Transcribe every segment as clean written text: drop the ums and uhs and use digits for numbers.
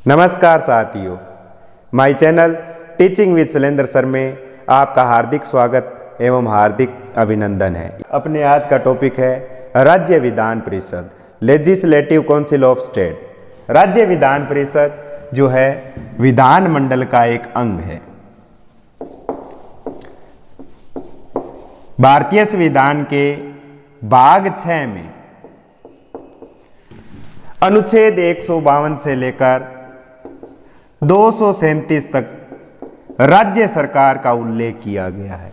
नमस्कार साथियों, my channel teaching with Shailendra sir में आपका हार्दिक स्वागत एवं हार्दिक अभिनंदन है। अपने आज का टॉपिक है राज्य Vidhan Parishad, legislative council of state. राज्य विधान परिषद जो है विधान मंडल का एक अंग है। भारतीय संविधान के भाग 6 में अनुच्छेद 152 से लेकर 237 तक राज्य सरकार का उल्लेख किया गया है।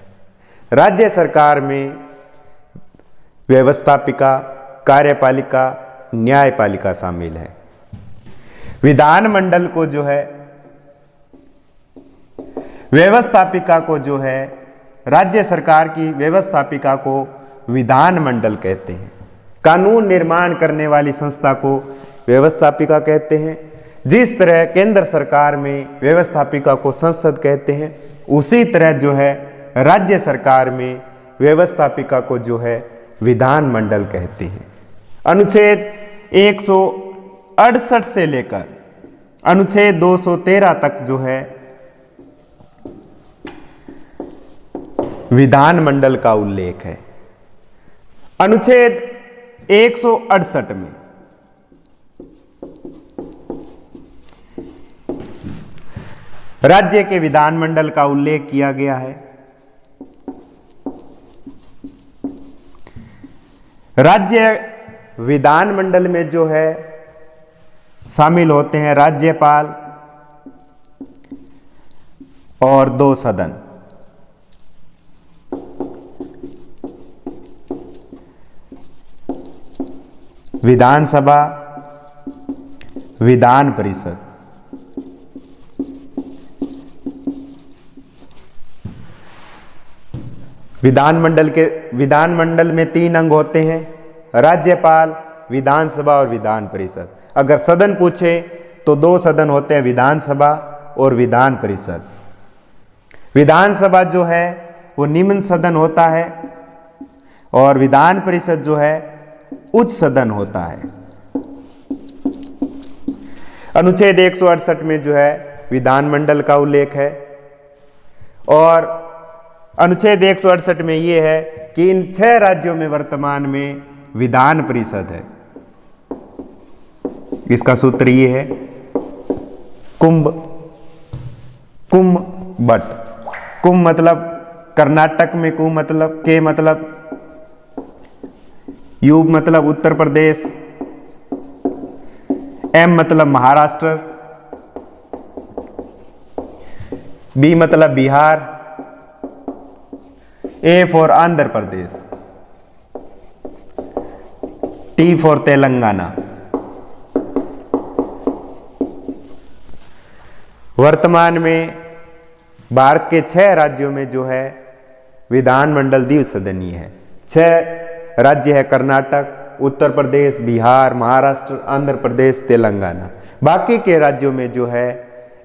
राज्य सरकार में व्यवस्थापिका, कार्यपालिका, न्यायपालिका शामिल है। विधानमंडल को जो है व्यवस्थापिका को जो है राज्य सरकार की व्यवस्थापिका को विधानमंडल कहते हैं। कानून निर्माण करने वाली संस्था को व्यवस्थापिका कहते हैं। जिस तरह केंद्र सरकार में व्यवस्थापिका को संसद कहते हैं, उसी तरह जो है राज्य सरकार में व्यवस्थापिका को जो है विधानमंडल कहते हैं। अनुच्छेद 168 से लेकर अनुच्छेद 213 तक जो है विधानमंडल का उल्लेख है। अनुच्छेद 168 में राज्य के विधानमंडल का उल्लेख किया गया है। राज्य विधानमंडल में जो है शामिल होते हैं राज्यपाल और 2 सदन। विधानसभा, विधान परिषद। विधानमंडल में 3 अंग होते हैं, राज्यपाल, विधानसभा और विधान परिषद। अगर सदन पूछे तो 2 सदन होते हैं, विधानसभा और विधान परिषद। विधानसभा जो है वो निम्न सदन होता है और विधान परिषद जो है उच्च सदन होता है। अनुच्छेद 168 में जो है विधानमंडल का उल्लेख है और अनुच्छेद 168 में ये है कि इन 6 राज्यों में वर्तमान में विधान परिषद है। इसका सूत्र ये है कुंभ बट। कुंभ मतलब कर्नाटक में, कुंभ मतलब के मतलब यू मतलब उत्तर प्रदेश, एम मतलब महाराष्ट्र, बी मतलब Bihar, A for Andhra Pradesh, T for Telangana. वर्तमान में भारत के 6 राज्यों में जो है विधानमंडल द्विसदनीय है। 6 राज्य है कर्नाटक, उत्तर प्रदेश, बिहार, महाराष्ट्र, आंध्र प्रदेश, तेलंगाना। बाकी के राज्यों में जो है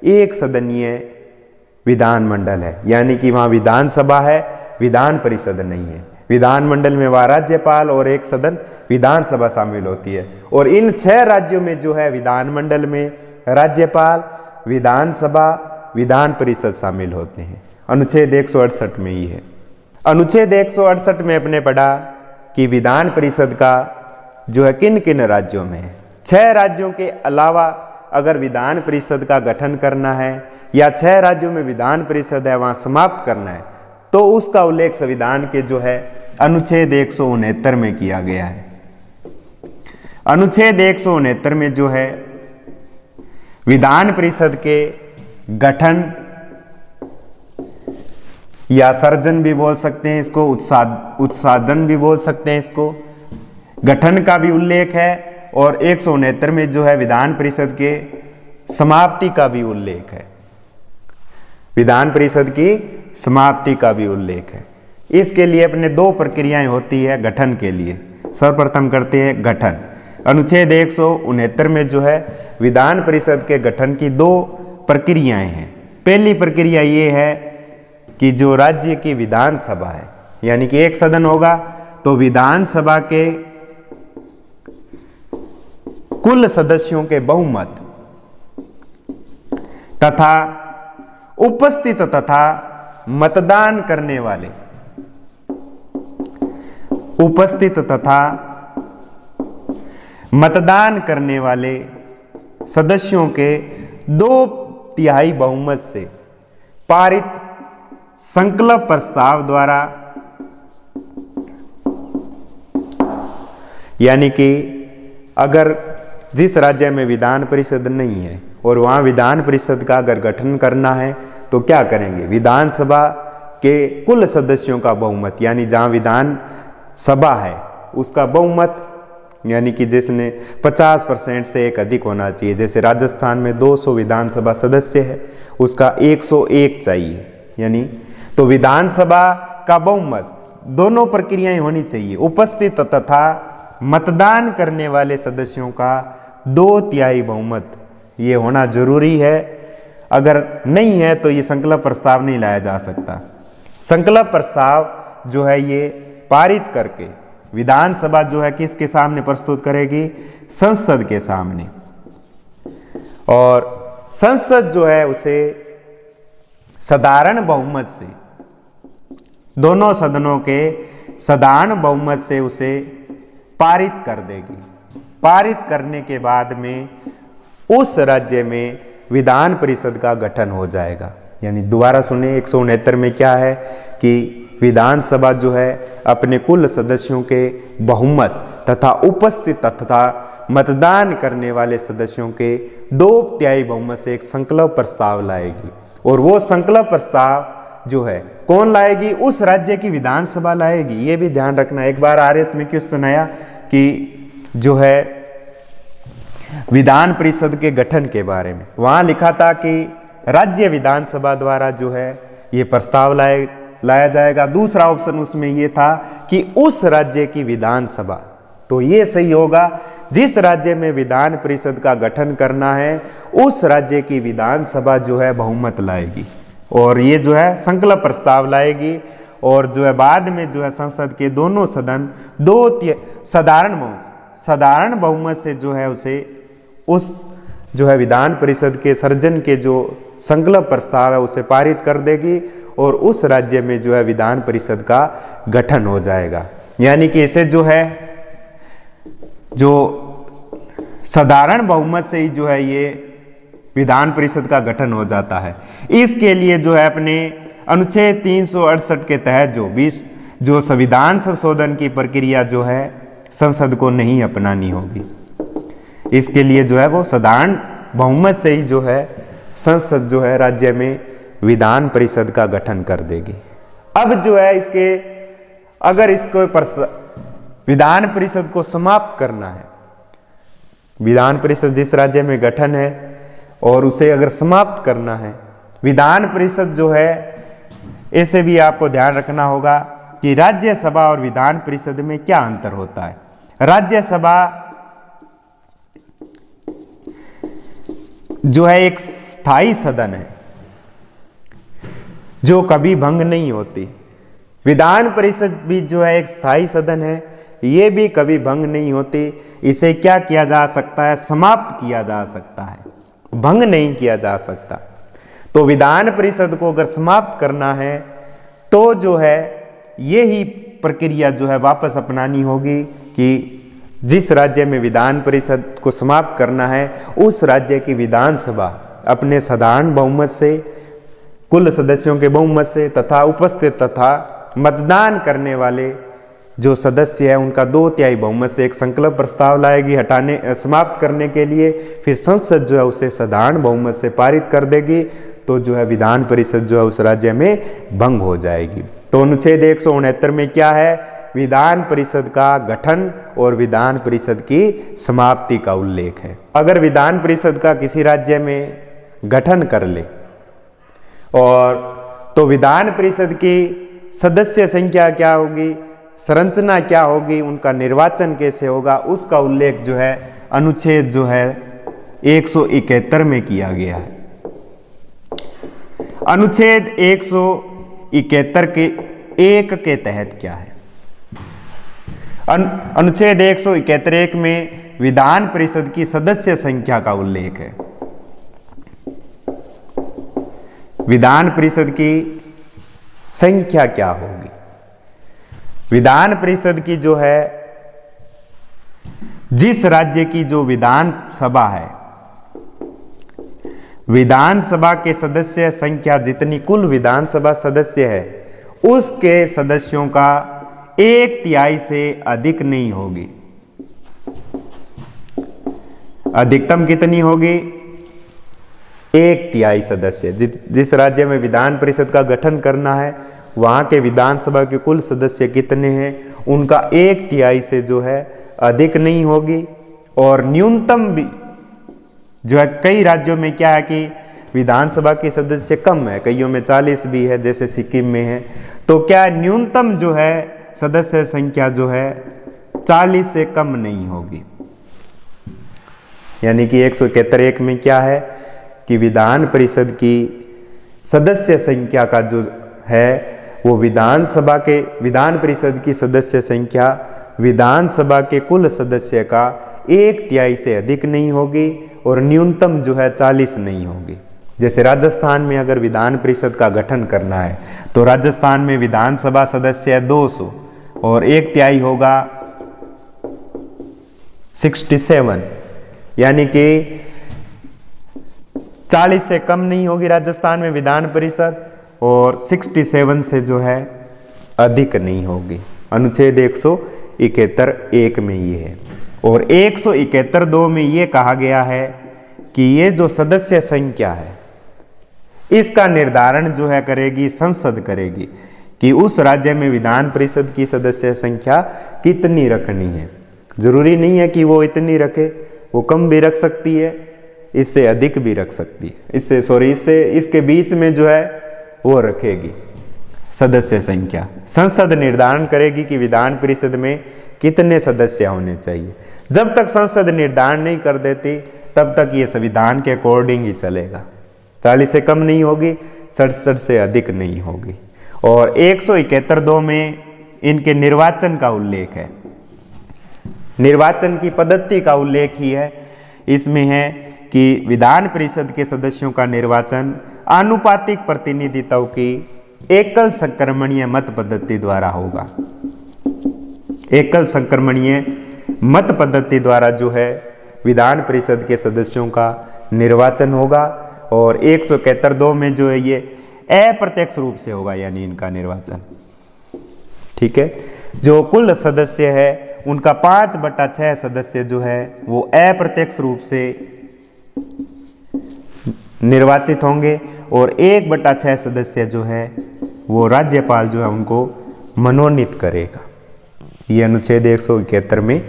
1 सदनीय विधानमंडल है, यानी कि वहाँ विधानसभा है, विधान परिषद नहीं है। विधानमंडल में वह राज्यपाल और 1 सदन विधानसभा शामिल होती है। और इन 6 राज्यों में जो है विधानमंडल में राज्यपाल, विधानसभा, विधान परिषद शामिल होते हैं। अनुच्छेद 168 में ही है। अनुच्छेद 168 में अपने पढ़ा कि विधान परिषद का जो है किन किन राज्यों में है। 6 राज्यों के अलावा अगर विधान परिषद का गठन करना है या 6 राज्यों में विधान परिषद है वहाँ समाप्त करना है तो उसका उल्लेख संविधान के जो है अनुच्छेद 169 में किया गया है। अनुच्छेद 169 में जो है विधान परिषद के गठन या सर्जन भी बोल सकते हैं इसको, उत्सादन भी बोल सकते हैं इसको, गठन का भी उल्लेख है और 169 में जो है विधान परिषद के समाप्ति का भी उल्लेख है। विधान परिषद की समाप्ति का भी उल्लेख है। इसके लिए अपने 2 प्रक्रियाएं होती है गठन के लिए। सर्वप्रथम करते हैं गठन। अनुच्छेद 169 में जो है विधान परिषद के गठन की 2 प्रक्रियाएं हैं। पहली प्रक्रिया ये है कि जो राज्य की विधानसभा है, यानी कि 1 सदन होगा तो विधानसभा के कुल सदस्यों के बहुमत तथा उपस्थित तथा मतदान करने वाले, उपस्थित तथा मतदान करने वाले सदस्यों के 2/3 बहुमत से पारित संकल्प प्रस्ताव द्वारा, यानी कि अगर जिस राज्य में विधान परिषद नहीं है और वहाँ विधान परिषद का अगर गठन करना है तो क्या करेंगे, विधानसभा के कुल सदस्यों का बहुमत, यानी जहाँ विधान सभा है उसका बहुमत, यानी कि जिसने 50% से एक अधिक होना चाहिए। जैसे राजस्थान में 200 विधानसभा सदस्य है, उसका 101 चाहिए, यानी तो विधानसभा का बहुमत दोनों प्रक्रियाएं होनी चाहिए। उपस्थित तथा मतदान करने वाले सदस्यों का 2/3 बहुमत ये होना जरूरी है। अगर नहीं है तो ये संकल्प प्रस्ताव नहीं लाया जा सकता। संकल्प प्रस्ताव जो है ये पारित करके विधानसभा जो है किसके सामने प्रस्तुत करेगी, संसद के सामने, और संसद जो है उसे साधारण बहुमत से, दोनों सदनों के साधारण बहुमत से उसे पारित कर देगी। पारित करने के बाद में उस राज्य में विधान परिषद का गठन हो जाएगा। यानी दोबारा सुने, 169 में क्या है कि विधानसभा जो है अपने कुल सदस्यों के बहुमत तथा उपस्थित तथा मतदान करने वाले सदस्यों के 2/3 बहुमत से एक संकल्प प्रस्ताव लाएगी, और वो संकल्प प्रस्ताव जो है कौन लाएगी, उस राज्य की विधानसभा लाएगी। ये भी ध्यान रखना। एक बार आरएस में क्वेश्चन आया कि जो है विधान परिषद के गठन के बारे में, वहां लिखा था कि राज्य विधानसभा द्वारा जो है ये प्रस्ताव लाया जाएगा। दूसरा ऑप्शन उसमें ये था कि उस राज्य की विधानसभा, तो ये सही होगा, जिस राज्य में विधान परिषद का गठन करना है उस राज्य की विधानसभा जो है बहुमत लाएगी, और ये जो है संकल्प प्रस्ताव लाएगी, और जो है बाद में जो है संसद के दोनों सदन साधारण बहुमत से जो है उसे उस जो है विधान परिषद के सर्जन के जो संकल्प प्रस्ताव है उसे पारित कर देगी, और उस राज्य में जो है विधान परिषद का गठन हो जाएगा। यानी कि इसे जो है जो साधारण बहुमत से ही जो है ये विधान परिषद का गठन हो जाता है। इसके लिए जो है अपने अनुच्छेद 368 के तहत जो संविधान संशोधन की प्रक्रिया जो है संसद को नहीं अपनानी होगी। इसके लिए जो है वो साधारण बहुमत से ही जो है संसद जो है राज्य में विधान परिषद का गठन कर देगी। अब जो है इसके अगर इसको विधान परिषद को समाप्त करना है, विधान परिषद जिस राज्य में गठन है और उसे अगर समाप्त करना है, विधान परिषद जो है, ऐसे भी आपको ध्यान रखना होगा कि राज्यसभा और विधान परिषद में क्या अंतर होता है। राज्यसभा जो है एक स्थायी सदन है जो कभी भंग नहीं होती। विधान परिषद भी जो है एक स्थायी सदन है, ये भी कभी भंग नहीं होती। इसे क्या किया जा सकता है, समाप्त किया जा सकता है, भंग नहीं किया जा सकता। तो विधान परिषद को अगर समाप्त करना है तो जो है ये ही प्रक्रिया जो है वापस अपनानी होगी कि जिस राज्य में विधान परिषद को समाप्त करना है उस राज्य की विधानसभा अपने साधारण बहुमत से, कुल सदस्यों के बहुमत से तथा उपस्थित तथा मतदान करने वाले जो सदस्य है उनका 2/3 बहुमत से एक संकल्प प्रस्ताव लाएगी समाप्त करने के लिए। फिर संसद जो है उसे साधारण बहुमत से पारित कर देगी, तो जो है विधान परिषद जो है उस राज्य में भंग हो जाएगी। तो अनुच्छेद 169 में क्या है, विधान परिषद का गठन और विधान परिषद की समाप्ति का उल्लेख है। अगर विधान परिषद का किसी राज्य में गठन कर ले और तो विधान परिषद की सदस्य संख्या क्या होगी, संरचना क्या होगी, उनका निर्वाचन कैसे होगा, उसका उल्लेख जो है अनुच्छेद जो है 171 में किया गया है। अनुच्छेद 171 के 1 के तहत क्या है, अनुच्छेद 171 में विधान परिषद की सदस्य संख्या का उल्लेख है। विधान परिषद की संख्या क्या होगी? विधान परिषद की जो है, जिस राज्य की जो विधान सभा है, विधानसभा के सदस्य संख्या जितनी कुल विधानसभा सदस्य है उसके सदस्यों का 1/3 से अधिक नहीं होगी। अधिकतम कितनी होगी? 1/3 सदस्य। जिस राज्य में विधान परिषद का गठन करना है वहां के विधानसभा के कुल सदस्य कितने हैं उनका 1/3 से जो है अधिक नहीं होगी। और न्यूनतम भी जो है, कई राज्यों में क्या है कि विधानसभा के सदस्य कम है, कईयों में 40 भी है, जैसे सिक्किम में है। तो क्या न्यूनतम जो है सदस्य संख्या जो है 40 से कम नहीं होगी। यानी कि 171 में क्या है कि विधान परिषद की सदस्य संख्या का जो है वो विधान परिषद की सदस्य संख्या विधानसभा के कुल सदस्य का 1/3 से अधिक नहीं होगी और न्यूनतम जो है 40 नहीं होगी। जैसे राजस्थान में अगर विधान परिषद का गठन करना है तो राजस्थान में विधानसभा सदस्य है 200 और 1/3 होगा 67, यानी कि 40 से कम नहीं होगी राजस्थान में विधान परिषद और 67 से जो है अधिक नहीं होगी। अनुच्छेद 171(1) में ये है। और 171(2) में ये कहा गया है कि ये जो सदस्य संख्या है इसका निर्धारण जो है करेगी संसद करेगी कि उस राज्य में विधान परिषद की सदस्य संख्या कितनी रखनी है। जरूरी नहीं है कि वो इतनी रखे, वो कम भी रख सकती है, इससे अधिक भी रख सकती है, इसके बीच में जो है वो रखेगी सदस्य संख्या। संसद निर्धारण करेगी कि विधान परिषद में कितने सदस्य होने चाहिए। जब तक संसद निर्धारण नहीं कर देती तब तक ये संविधान के अकॉर्डिंग ही चलेगा। 40 से कम नहीं होगी, 67 से अधिक नहीं होगी। और 171(2) में इनके निर्वाचन का उल्लेख है, निर्वाचन की पद्धति का उल्लेख ही है। इसमें है कि विधान परिषद के सदस्यों का निर्वाचन आनुपातिक प्रतिनिधित्व की एकल संक्रमणीय मत पद्धति द्वारा होगा। एकल संक्रमणीय मत पद्धति द्वारा जो है विधान परिषद के सदस्यों का निर्वाचन होगा। और 171(2) में जो है ये अप्रत्यक्ष रूप से होगा, यानी इनका निर्वाचन। ठीक है, जो कुल सदस्य है उनका 5/6 सदस्य जो है वो अप्रत्यक्ष रूप से निर्वाचित होंगे और 1/6 सदस्य जो है वो राज्यपाल जो है उनको मनोनीत करेगा। ये अनुच्छेद 171 में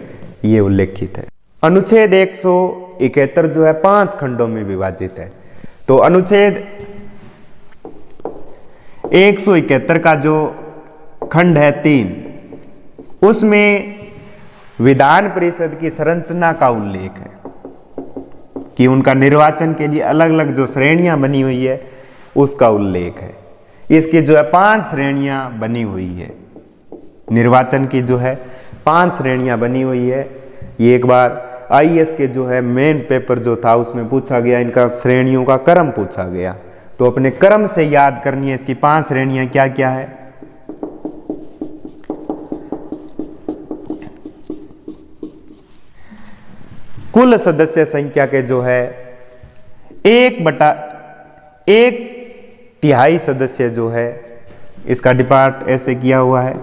ये उल्लेखित है। अनुच्छेद 171 जो है 5 खंडों में विभाजित है। तो अनुच्छेद 171 का जो खंड है 3, उसमें विधान परिषद की संरचना का उल्लेख है कि उनका निर्वाचन के लिए अलग अलग जो श्रेणियां बनी हुई है उसका उल्लेख है। इसकी जो है 5 श्रेणियां बनी हुई है, निर्वाचन की जो है 5 श्रेणियां बनी हुई है। ये एक बार आईएएस के जो है मेन पेपर जो था उसमें पूछा गया, इनका श्रेणियों का क्रम पूछा गया, तो अपने क्रम से याद करनी है इसकी 5 श्रेणियां क्या क्या है। कुल सदस्य संख्या के जो है 1/1/3 सदस्य जो है, इसका डिपार्ट ऐसे किया हुआ है।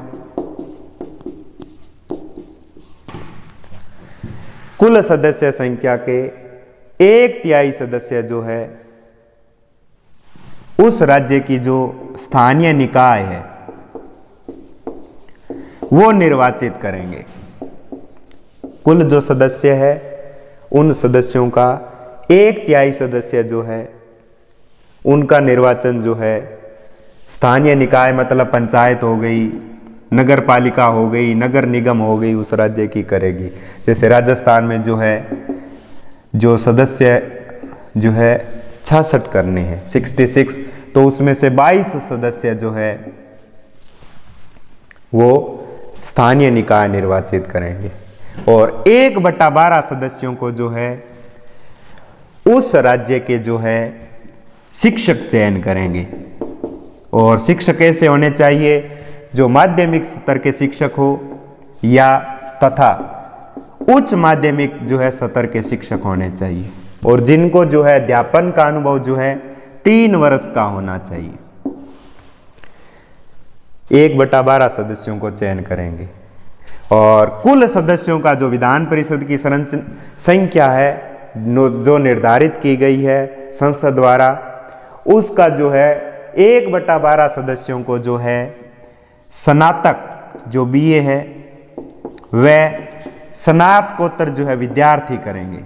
कुल सदस्य संख्या के 1/3 सदस्य जो है उस राज्य की जो स्थानीय निकाय है वो निर्वाचित करेंगे। कुल जो सदस्य है उन सदस्यों का 1/3 सदस्य जो है उनका निर्वाचन जो है स्थानीय निकाय मतलब पंचायत हो गई, नगर पालिका हो गई, नगर निगम हो गई, उस राज्य की करेगी। जैसे राजस्थान में जो है जो सदस्य जो है 66 करने हैं 66, तो उसमें से 22 सदस्य जो है वो स्थानीय निकाय निर्वाचित करेंगे और 1/12 सदस्यों को जो है उस राज्य के जो है शिक्षक चयन करेंगे। और शिक्षक ऐसे होने चाहिए जो माध्यमिक स्तर के शिक्षक हो या तथा उच्च माध्यमिक जो है स्तर के शिक्षक होने चाहिए, और जिनको जो है अध्यापन का अनुभव जो है 3 वर्ष का होना चाहिए। 1/12 सदस्यों को चयन करेंगे। और कुल सदस्यों का जो विधान परिषद की संख्या है जो निर्धारित की गई है संसद द्वारा, उसका जो है 1/12 सदस्यों को जो है स्नातक जो बीए है वह स्नातकोत्तर जो है विद्यार्थी करेंगे।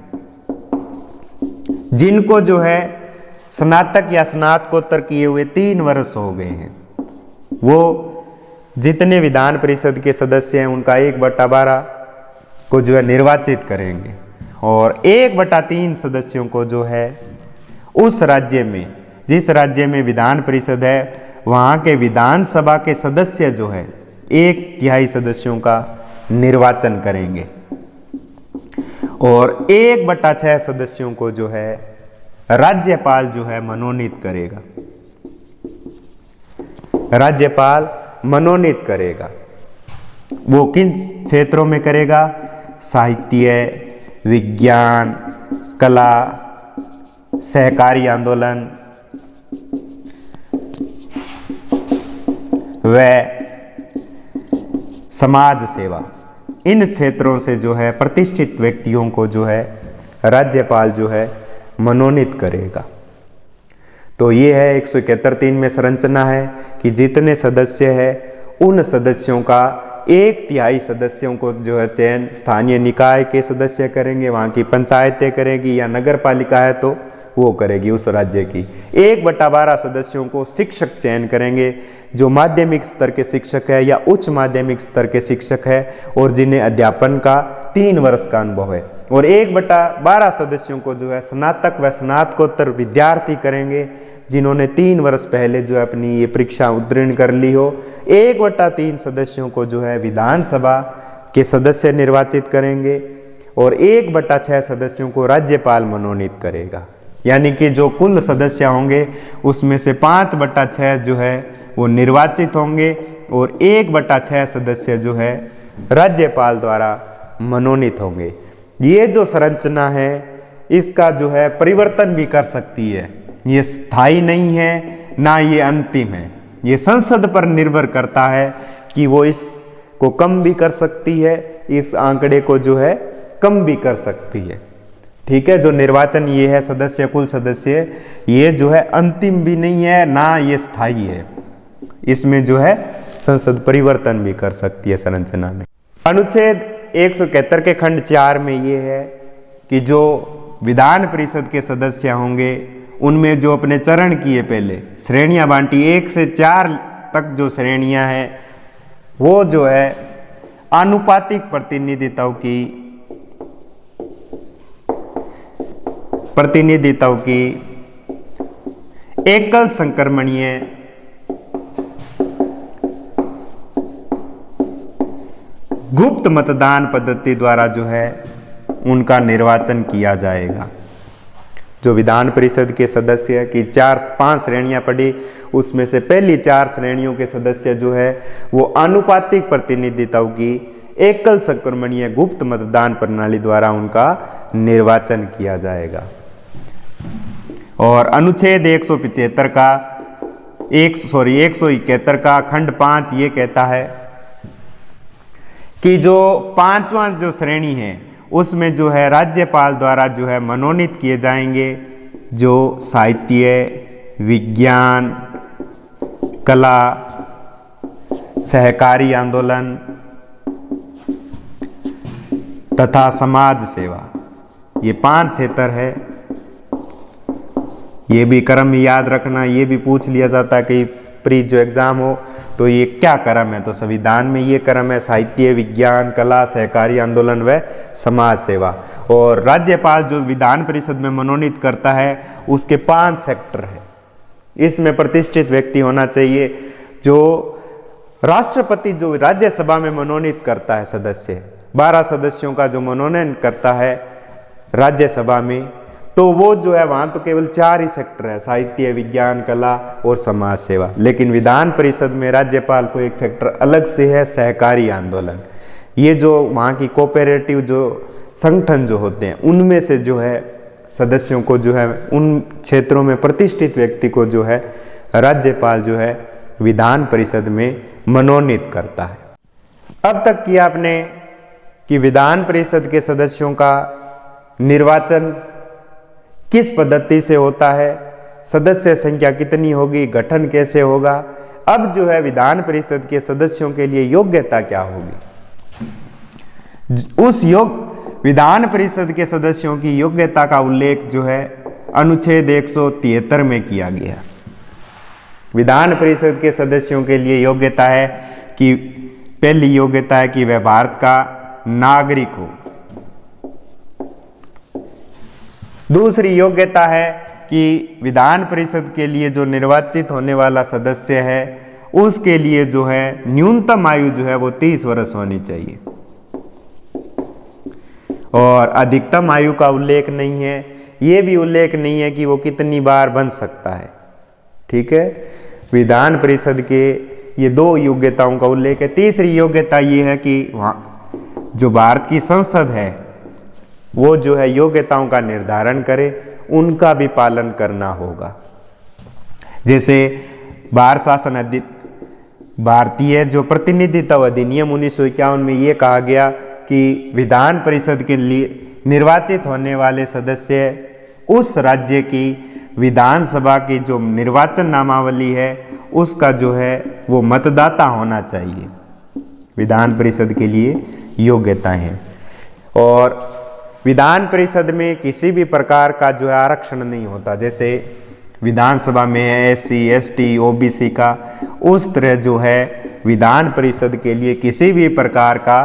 जिनको जो है स्नातक या स्नातकोत्तर किए हुए 3 वर्ष हो गए हैं, वो जितने विधान परिषद के सदस्य हैं उनका 1/12 को जो है निर्वाचित करेंगे। और 1/3 सदस्यों को जो है उस राज्य में, जिस राज्य में विधान परिषद है वहाँ के विधानसभा के सदस्य जो है 1/3 सदस्यों का निर्वाचन करेंगे। और 1/6 सदस्यों को जो है राज्यपाल जो है मनोनीत करेगा। राज्यपाल मनोनीत करेगा। वो किन क्षेत्रों में करेगा? साहित्य, विज्ञान, कला, सहकारी आंदोलन व समाज सेवा, इन क्षेत्रों से जो है प्रतिष्ठित व्यक्तियों को जो है राज्यपाल जो है मनोनीत करेगा। तो ये है 171(3) में संरचना है कि जितने सदस्य हैं उन सदस्यों का 1/3 सदस्यों को जो है चयन स्थानीय निकाय के सदस्य करेंगे, वहाँ की पंचायतें करेगी या नगर पालिका है तो वो करेगी उस राज्य की। 1/12 सदस्यों को शिक्षक चयन करेंगे जो माध्यमिक स्तर के शिक्षक है या उच्च माध्यमिक स्तर के शिक्षक है और जिन्हें अध्यापन का 3 वर्ष का अनुभव है। और 1/12 सदस्यों को जो है स्नातक व स्नातकोत्तर विद्यार्थी करेंगे जिन्होंने 3 वर्ष पहले जो है अपनी ये परीक्षा उत्तीर्ण कर ली हो। 1/3 सदस्यों को जो है विधानसभा के सदस्य निर्वाचित करेंगे और 1/6 सदस्यों को राज्यपाल मनोनीत करेगा। यानी कि जो कुल सदस्य होंगे उसमें से 5/6 जो है वो निर्वाचित होंगे और 1/6 सदस्य जो है राज्यपाल द्वारा मनोनीत होंगे। ये जो संरचना है इसका जो है परिवर्तन भी कर सकती है, ये स्थायी नहीं है ना ये अंतिम है। ये संसद पर निर्भर करता है कि वो इसको कम भी कर सकती है, इस आंकड़े को जो है कम भी कर सकती है। ठीक है, जो निर्वाचन ये है सदस्य, कुल सदस्य, ये जो है अंतिम भी नहीं है ना ये स्थायी है, इसमें जो है संसद परिवर्तन भी कर सकती है संरचना में। अनुच्छेद 171 के खंड 4 में ये है कि जो विधान परिषद के सदस्य होंगे उनमें जो अपने चरण किए पहले श्रेणियां बांटी 1 से 4 तक जो श्रेणियां हैं वो जो है आनुपातिक प्रतिनिधित्व की एकल संक्रमणीय गुप्त मतदान पद्धति द्वारा जो है उनका निर्वाचन किया जाएगा। जो विधान परिषद के सदस्य की 4-5 श्रेणियां पड़ी, उसमें से पहली 4 श्रेणियों के सदस्य जो है वो आनुपातिक प्रतिनिधित्व की एकल संक्रमणीय गुप्त मतदान प्रणाली द्वारा उनका निर्वाचन किया जाएगा। और अनुच्छेद 171 का 171 का खंड 5 ये कहता है कि जो 5वां जो श्रेणी है उसमें जो है राज्यपाल द्वारा जो है मनोनीत किए जाएंगे जो साहित्य, विज्ञान, कला, सहकारी आंदोलन तथा समाज सेवा, ये 5 क्षेत्र है। ये भी क्रम याद रखना, ये भी पूछ लिया जाता है कि प्री जो एग्जाम हो तो ये क्या क्रम है, तो संविधान में ये क्रम है साहित्य, विज्ञान, कला, सहकारी आंदोलन व समाज सेवा। और राज्यपाल जो विधान परिषद में मनोनीत करता है उसके 5 सेक्टर है। इसमें प्रतिष्ठित व्यक्ति होना चाहिए। जो राष्ट्रपति जो राज्यसभा में मनोनीत करता है सदस्य, 12 सदस्यों का जो मनोनयन करता है राज्यसभा में, तो वो जो है वहाँ तो केवल 4 ही सेक्टर है, साहित्य, विज्ञान, कला और समाज सेवा। लेकिन विधान परिषद में राज्यपाल को एक सेक्टर अलग से है, सहकारी आंदोलन। ये जो वहाँ की कोऑपरेटिव जो संगठन जो होते हैं उनमें से जो है सदस्यों को जो है उन क्षेत्रों में प्रतिष्ठित व्यक्ति को जो है राज्यपाल जो है विधान परिषद में मनोनीत करता है। अब तक किया आपने कि विधान परिषद के सदस्यों का निर्वाचन किस पद्धति से होता है, सदस्य संख्या कितनी होगी, गठन कैसे होगा। अब जो है विधान परिषद के सदस्यों के लिए योग्यता क्या होगी, उस विधान परिषद के सदस्यों की योग्यता का उल्लेख जो है अनुच्छेद 173 में किया गया। विधान परिषद के सदस्यों के लिए योग्यता है कि पहली योग्यता है कि वह भारत का नागरिक हो। दूसरी योग्यता है कि विधान परिषद के लिए जो निर्वाचित होने वाला सदस्य है उसके लिए जो है न्यूनतम आयु जो है वो 30 वर्ष होनी चाहिए और अधिकतम आयु का उल्लेख नहीं है। ये भी उल्लेख नहीं है कि वो कितनी बार बन सकता है। ठीक है, विधान परिषद के ये 2 योग्यताओं का उल्लेख है। तीसरी योग्यता ये है कि वहाँ जो भारत की संसद है वो जो है योग्यताओं का निर्धारण करे, उनका भी पालन करना होगा। जैसे भारतीय जो प्रतिनिधित्व अधिनियम 1951 में ये कहा गया कि विधान परिषद के लिए निर्वाचित होने वाले सदस्य उस राज्य की विधानसभा की जो निर्वाचन नामावली है उसका जो है वो मतदाता होना चाहिए। विधान परिषद के लिए योग्यताएं हैं। और विधान परिषद में किसी भी प्रकार का जो है आरक्षण नहीं होता। जैसे विधानसभा में है SC, ST, OBC का, उस तरह जो है विधान परिषद के लिए किसी भी प्रकार का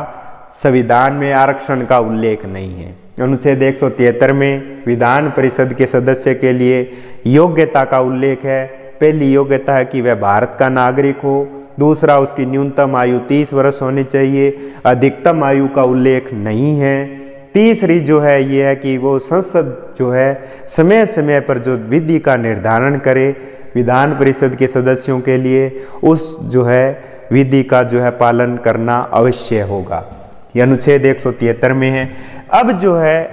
संविधान में आरक्षण का उल्लेख नहीं है। अनुच्छेद 173 में विधान परिषद के सदस्य के लिए योग्यता का उल्लेख है। पहली योग्यता है कि वह भारत का नागरिक हो। दूसरा, उसकी न्यूनतम आयु 30 वर्ष होनी चाहिए। अधिकतम आयु का उल्लेख नहीं है। तीसरी जो है ये है कि वो संसद जो है समय समय पर जो विधि का निर्धारण करे विधान परिषद के सदस्यों के लिए, उस जो है विधि का जो है पालन करना अवश्य होगा। ये अनुच्छेद 173 में है। अब जो है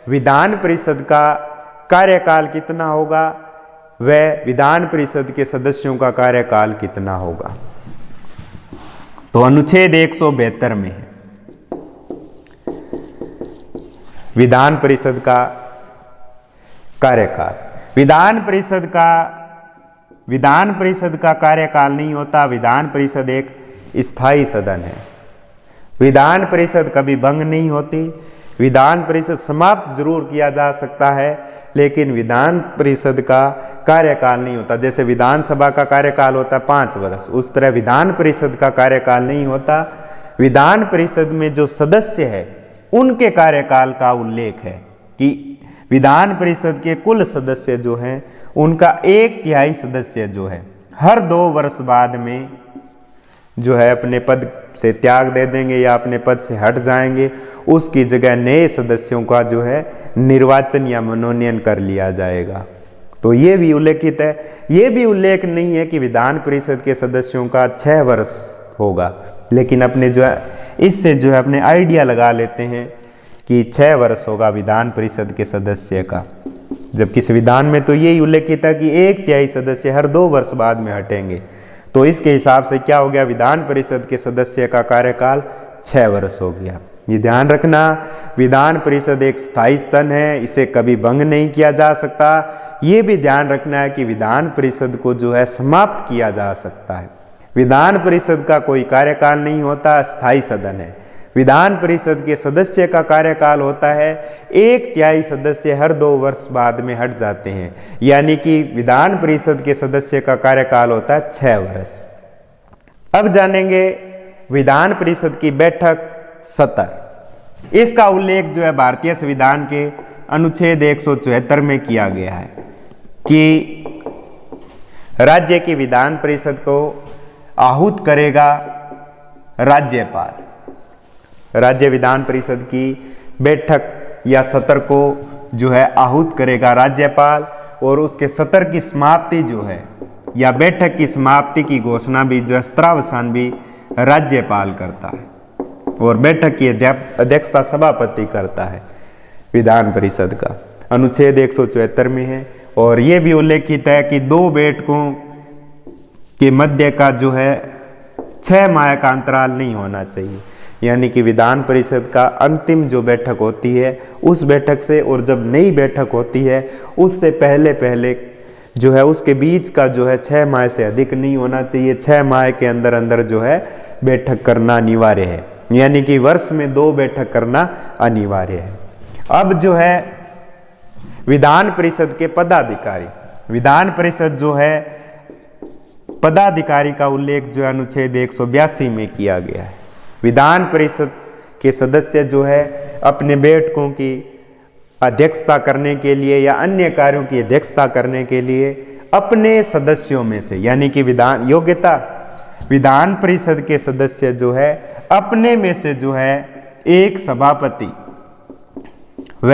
विधान परिषद का कार्यकाल कितना होगा, वह विधान परिषद के सदस्यों का कार्यकाल कितना होगा, तो अनुच्छेद 172 में है। विधान परिषद का कार्यकाल, विधान परिषद का कार्यकाल नहीं होता। विधान परिषद एक स्थायी सदन है। विधान परिषद कभी भंग नहीं होती। विधान परिषद समाप्त जरूर किया जा सकता है, लेकिन विधान परिषद का कार्यकाल नहीं होता। जैसे विधानसभा का कार्यकाल होता है 5 वर्ष, उस तरह विधान परिषद का कार्यकाल नहीं होता। विधान परिषद में जो सदस्य है उनके कार्यकाल का उल्लेख है कि विधान परिषद के कुल सदस्य जो हैं उनका 1/3 सदस्य जो है हर 2 वर्ष बाद में जो है अपने पद से त्याग दे देंगे या अपने पद से हट जाएंगे। उसकी जगह नए सदस्यों का जो है निर्वाचन या मनोनयन कर लिया जाएगा। तो ये भी उल्लेखित है। ये भी उल्लेख नहीं है कि विधान परिषद के सदस्यों का 6 वर्ष होगा, लेकिन अपने जो है इससे जो है अपने आइडिया लगा लेते हैं कि 6 वर्ष होगा विधान परिषद के सदस्य का। जबकि संविधान में तो यही उल्लेखित है कि 1/3 सदस्य हर 2 वर्ष बाद में हटेंगे। तो इसके हिसाब से क्या हो गया, विधान परिषद के सदस्य का कार्यकाल 6 वर्ष हो गया। ये ध्यान रखना, विधान परिषद एक स्थायी सदन है, इसे कभी भंग नहीं किया जा सकता। ये भी ध्यान रखना है कि विधान परिषद को जो है समाप्त किया जा सकता है। विधान परिषद का कोई कार्यकाल नहीं होता, स्थायी सदन है। विधान परिषद के सदस्य का कार्यकाल होता है 1/3 सदस्य हर 2 वर्ष बाद में हट जाते हैं, यानी कि विधान परिषद के सदस्य का कार्यकाल होता है 6 वर्ष। अब जानेंगे विधान परिषद की बैठक सत्र। इसका उल्लेख जो है भारतीय संविधान के अनुच्छेद 174 में किया गया है कि राज्य की विधान परिषद को आहूत करेगा राज्यपाल। राज्य विधान परिषद की बैठक या सत्र को जो है आहूत करेगा राज्यपाल, और उसके सत्र की समाप्ति जो है या बैठक की समाप्ति की घोषणा भी जो है सत्रावसान भी राज्यपाल करता है, और बैठक की अध्यक्षता सभापति करता है विधान परिषद का, अनुच्छेद 174 में है। और ये भी उल्लेखित है कि 2 बैठकों के मध्य का जो है 6 माह का अंतराल नहीं होना चाहिए, यानी कि विधान परिषद का अंतिम जो बैठक होती है उस बैठक से, और जब नई बैठक होती है उससे पहले पहले जो है उसके बीच का जो है 6 माह से अधिक नहीं होना चाहिए। 6 माह के अंदर अंदर जो है बैठक करना अनिवार्य है, यानी कि वर्ष में 2 बैठक करना अनिवार्य है। अब जो है विधान परिषद के पदाधिकारी, विधान परिषद जो है पदाधिकारी का उल्लेख जो है अनुच्छेद 182 में किया गया है। विधान परिषद के सदस्य जो है अपने बैठकों की अध्यक्षता करने के लिए या अन्य कार्यों की अध्यक्षता करने के लिए अपने सदस्यों में से, यानी कि विधान योग्यता, विधान परिषद के सदस्य जो है अपने में से जो है एक सभापति व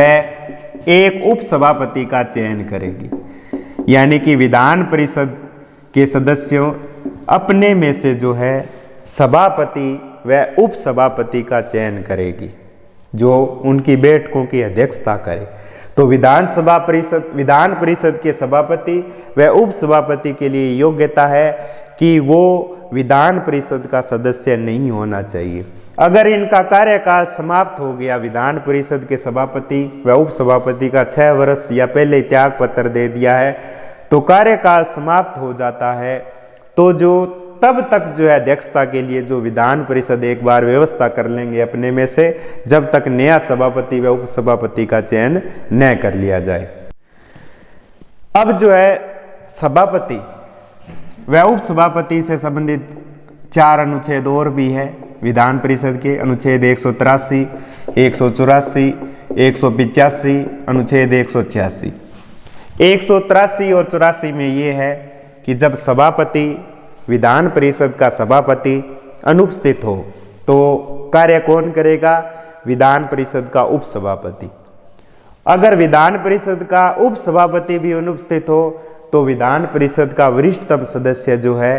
एक उप सभापति का चयन करेगी, यानी कि विधान परिषद के सदस्यों अपने में से जो है सभापति व उप सभापति का चयन करेगी जो उनकी बैठकों की अध्यक्षता करे। तो विधान परिषद के सभापति व उप सभापति के लिए योग्यता है कि वो विधान परिषद का सदस्य नहीं होना चाहिए। अगर इनका कार्यकाल समाप्त हो गया, विधान परिषद के सभापति व उप सभापति का 6 वर्ष या पहले ही त्याग पत्र दे दिया है, तो कार्यकाल समाप्त हो जाता है, तो जो तब तक जो है अध्यक्षता के लिए जो विधान परिषद एक बार व्यवस्था कर लेंगे अपने में से, जब तक नया सभापति व उप सभापति का चयन न कर लिया जाए। अब जो है सभापति व उप सभापति से संबंधित 4 अनुच्छेद और भी है विधान परिषद के, अनुच्छेद 183, 184, 185, अनुच्छेद 186। 183 और 84 में ये है कि जब सभापति, विधान परिषद का सभापति अनुपस्थित हो तो कार्य कौन करेगा? विधान परिषद का उप सभापति। अगर विधान परिषद का उप सभापति भी अनुपस्थित हो तो विधान परिषद का वरिष्ठतम सदस्य जो है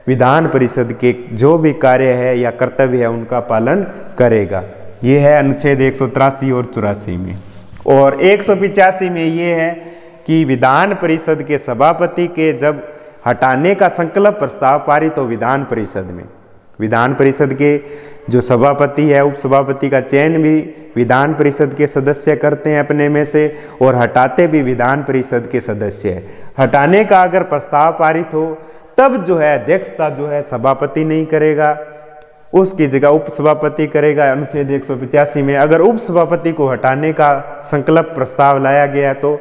विधान परिषद के जो भी कार्य है या कर्तव्य है उनका पालन करेगा। ये है अनुच्छेद 183 और 84 में। और 185 में ये है कि विधान परिषद के सभापति के जब हटाने का संकल्प प्रस्ताव पारित हो विधान परिषद में, विधान परिषद के जो सभापति है, उप सभापति का चयन भी विधान परिषद के सदस्य करते हैं अपने में से, और हटाते भी विधान परिषद के सदस्य है। हटाने का अगर प्रस्ताव पारित हो तब जो है अध्यक्षता जो है सभापति नहीं करेगा, उसकी जगह उप सभापति करेगा। अनुच्छेद 185 में अगर उप सभापति को हटाने का संकल्प प्रस्ताव लाया गया तो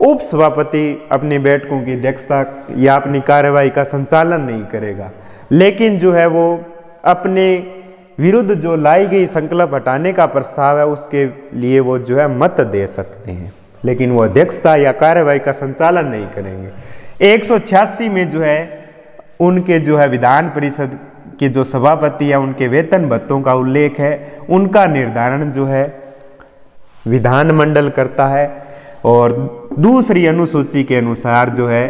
उप सभापति अपनी बैठकों की अध्यक्षता या अपनी कार्यवाही का संचालन नहीं करेगा, लेकिन जो है वो अपने विरुद्ध जो लाई गई संकल्प हटाने का प्रस्ताव है उसके लिए वो जो है मत दे सकते हैं, लेकिन वो अध्यक्षता या कार्यवाही का संचालन नहीं करेंगे। 186 में जो है उनके जो है विधान परिषद के जो सभापति है उनके वेतन भत्तों का उल्लेख है, उनका निर्धारण जो है विधानमंडल करता है। और दूसरी अनुसूची के अनुसार जो है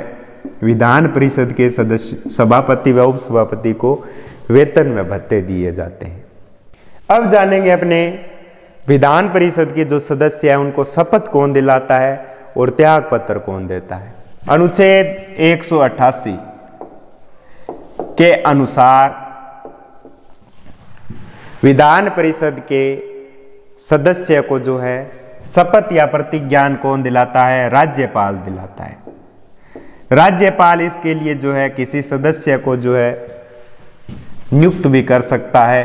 विधान परिषद के सदस्य सभापति व उप सभापति को वेतन व भत्ते दिए जाते हैं। अब जानेंगे अपने विधान परिषद के जो सदस्य हैं उनको शपथ कौन दिलाता है और त्याग पत्र कौन देता है। अनुच्छेद 188 के अनुसार विधान परिषद के सदस्य को जो है शपथ या प्रतिज्ञान कौन दिलाता है? राज्यपाल दिलाता है। राज्यपाल इसके लिए जो है किसी सदस्य को जो है नियुक्त भी कर सकता है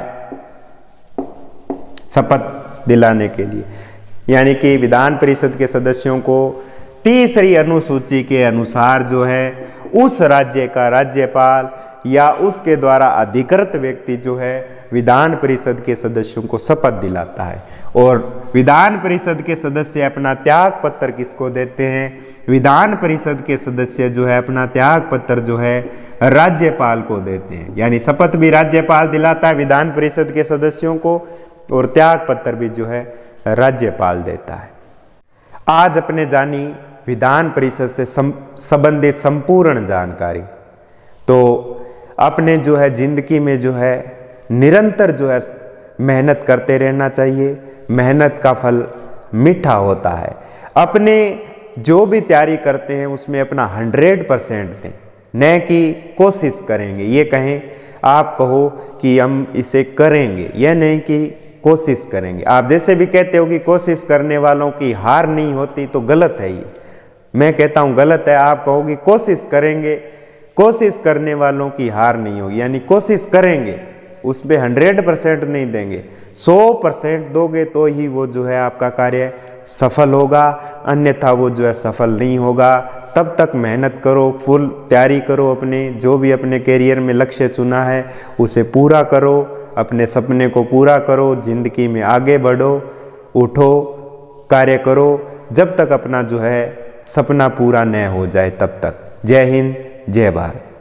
शपथ दिलाने के लिए, यानी कि विधान परिषद के सदस्यों को तीसरी अनुसूची के अनुसार जो है उस राज्य का राज्यपाल या उसके द्वारा अधिकृत व्यक्ति जो है विधान परिषद के सदस्यों को शपथ दिलाता है। और विधान परिषद के सदस्य अपना त्याग पत्र किसको देते हैं? विधान परिषद के सदस्य जो है अपना त्याग पत्र जो है राज्यपाल को देते हैं, यानी शपथ भी राज्यपाल दिलाता है विधान परिषद के सदस्यों को और त्याग पत्र भी जो है राज्यपाल देता है। आज अपने जानी विधान परिषद से संबंधित संपूर्ण जानकारी। तो अपने जो है जिंदगी में जो है निरंतर जो है मेहनत करते रहना चाहिए। मेहनत का फल मीठा होता है। अपने जो भी तैयारी करते हैं उसमें अपना 100% दें, न कि कोशिश करेंगे। ये कहें, आप कहो कि हम इसे करेंगे, यह नहीं कि कोशिश करेंगे। आप जैसे भी कहते हो कि कोशिश करने वालों की हार नहीं होती, तो गलत है ये। मैं कहता हूँ गलत है। आप कहोगे कोशिश करेंगे, कोशिश करने वालों की हार नहीं होगी, यानी कोशिश करेंगे, उस पर 100% नहीं देंगे, 100% दोगे तो ही वो जो है आपका कार्य सफल होगा, अन्यथा वो जो है सफल नहीं होगा। तब तक मेहनत करो, फुल तैयारी करो, अपने जो भी अपने कैरियर में लक्ष्य चुना है उसे पूरा करो, अपने सपने को पूरा करो, जिंदगी में आगे बढ़ो, उठो, कार्य करो, जब तक अपना जो है सपना पूरा न हो जाए तब तक। जय हिंद, जय भारत।